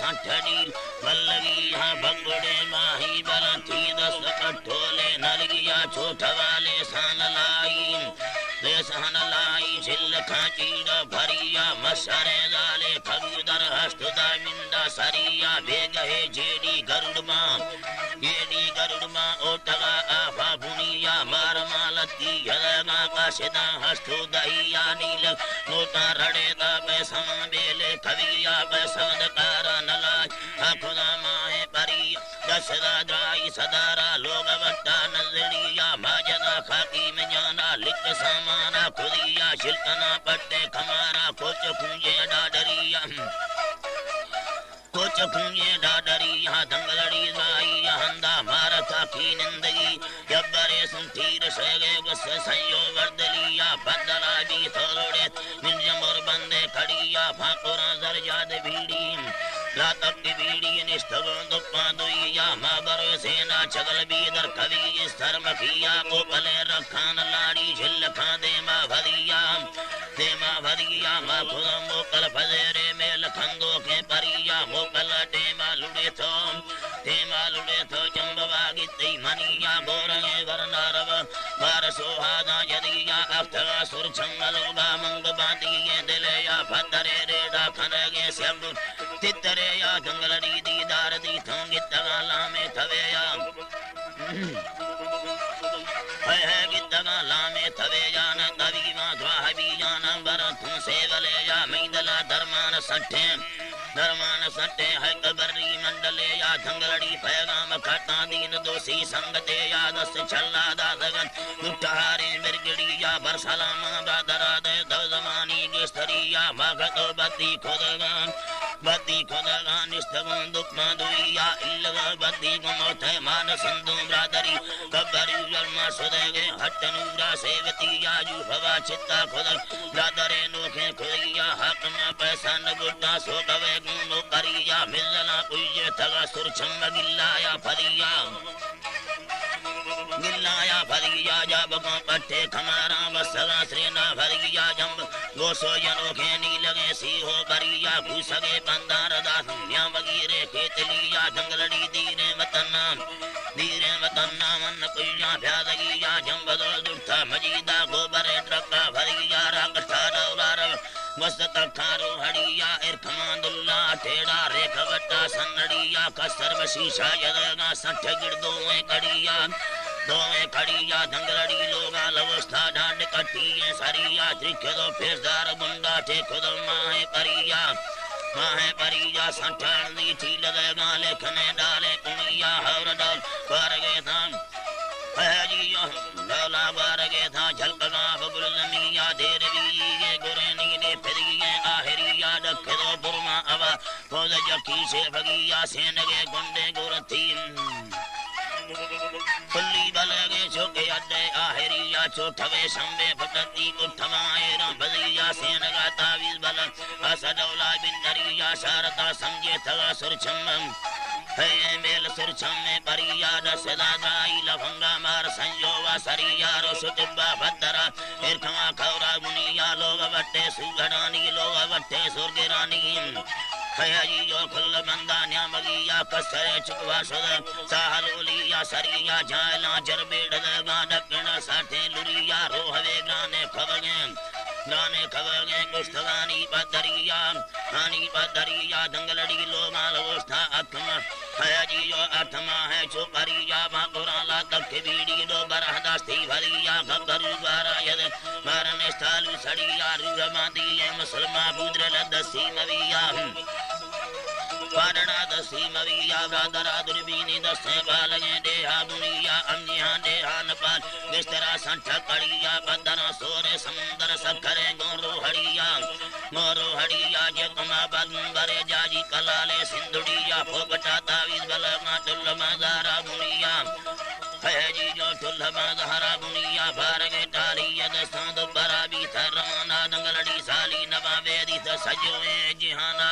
سٹھڑی بلگی ہاں بگڑے ماہی بلن تھی دس کٹھولے نلگیا چھوٹ والے سان لائی سان لائی جل کھانچیڑا بھریا مسرے دالے کبودر ہست دا مندا سریا بھیگہے جیڑی گرڑ ماں اوٹگا آفا بنیا مار مالتی یدگا کا سدا ہستو دہیا نیل نوٹا رڑے دا بیسان بیلے کبیا بیسان دکارا نلاج خدا ماہ پری دسدا درائی صدارا لوگ وٹا نظریا ماجدہ خاکی میں جانا لکھ سامانا خودیا شلکنا پٹے کمارا کوچ کھونجے ڈاڈریا کوچ کھونجے ڈاڈریا دنگلڑی زائی ہندا مارتا کی نندگی جبرے سنتیر شگے بس سیو وردلیا بدلا بھی تھوڑے من جمور بندے کھڑیا پھاکورا زرجاد بھیڑی لا تک بیڑی نشتگون دپا دویا ماں برو سینا چگل بیدر کبی استر مکھیا کو پلے رکھان لاڑی جھل کھان دے ماں بھدیا ماں خدا موکل فزیرے میں لکھندوں کے پریا موکل ٹیما لڑے تو جنب واگی تی منیا گورنگے ورنا رب بار سوہادا جدیا افتغا سر چھنگلو با منگ باندیے دلیا پترے ریڈا کھنگے سیمڈو تترے یا جنگلڑی دیدار دی تھونگی تغالا میں تھویا ہے گتگا لامے تھوے جانا دوی ماں دواہبی جانا برتھوں سے ولے یا میدلا درمان سٹے ہے قبری منڈلے یا جنگلڑی پیغام کھٹا دین دوسی سنگتے یا دس چھلا دادگن مٹھارے مرگڑی یا برسلام بادرہ دے دو زمانی گستری یا مغتو بدی خودگان نشتگون دکما دوئی یا اللہ بدی گموت ہے مان سندو برادری قبری جلما سدے گے ہٹ نورا سیوتی یا جو ہوا چھتا خودک برادرے نوکھیں کھوئی یا حق میں پیسہ نگوٹا سو گوے گونو کری یا ملنا کوئی تھگا سرچم گلا یا بھریا جب کو پٹھے کھمارا بسگا سرینا بھریا جمب گوسو جنو کھینی لگے سی ہو بریا گھوسگے بندار دا دنیا وگیرے کھیت لیا جنگلڑی دیرے وطن من کجا پیادگی یا جمب دول دٹھا مجیدہ گوبرے ٹرکا بھریا راکٹھا ڈولار وسط تکھارو ہڑیا ارکمان اللہ ٹھیڑا ریکھ وٹا سنڑیا کسر بشیشا یدگا سٹھ گردویں کڑیا دنگلڑی لوگا لوستا ڈانڈ کٹیے سریا ترکھ دو پیسدار گنڈا ٹھیک دو ماہ پریا سنٹھان دی تھی لگا لکھنے ڈالے کنیا ہور ڈال بارگے تھا ڈولا بارگے تھا جھلکگا ببل نمیا دیر بھی گرے نیلے پھرگیے آہریا ڈکھ دو برما آوا پوز جکی سے بگیا سینگے گنڈے گرتی کلی بلگے چھوکے اڈے آہریا چھوٹھوے شمبے پھٹتی کٹھوائے رام بزیا سینگا تاویز بلگ اسدولا بندریا شارتا سمجھے تھگا سرچم ہے میل سرچم میں پریا دسدا دائی لفنگا مار سنجووا سریا رو شتبا بھدرا ارکھوا کھورا بنیا لوگ وٹے سوگڑانی لوگ وٹے سرگرانی خیاجی جو کھل بندہ نیامگیا کسرے چکوا شد ساہلولیا سریا جائلا جربیڑ دگا ڈکنا ساٹھے لریا روحوے گانے کھوگیں گشتگانی پدریا دنگلڑی لوگا لوستا اکھما خیاجی جو اتما ہے چوپریا ماں تک بیڑی دو برہ دستی بھریا گھر دوارا ید مارن استالو سڑیا روح باندی مسلمہ بودر لدسی مویا پارنا دسی مویا برادرہ دربینی دسیں بالگیں دیہا بنیا امجیہاں دیہا نپال گشترہ سنٹھا کڑیا بدرہ سورے سمندر سکھرے گورو ہڑیا جکما بدنگرے جاجی کلالے سندھڑیا پھوکٹا تاویز بلگا ٹل مزارہ بنیا خیجی جو ٹل مزارہ بنیا بارگے ٹالی دستان دو برا بھی تھرانا دنگلڑی سالی نوا ویدی تھا سجوے جہانا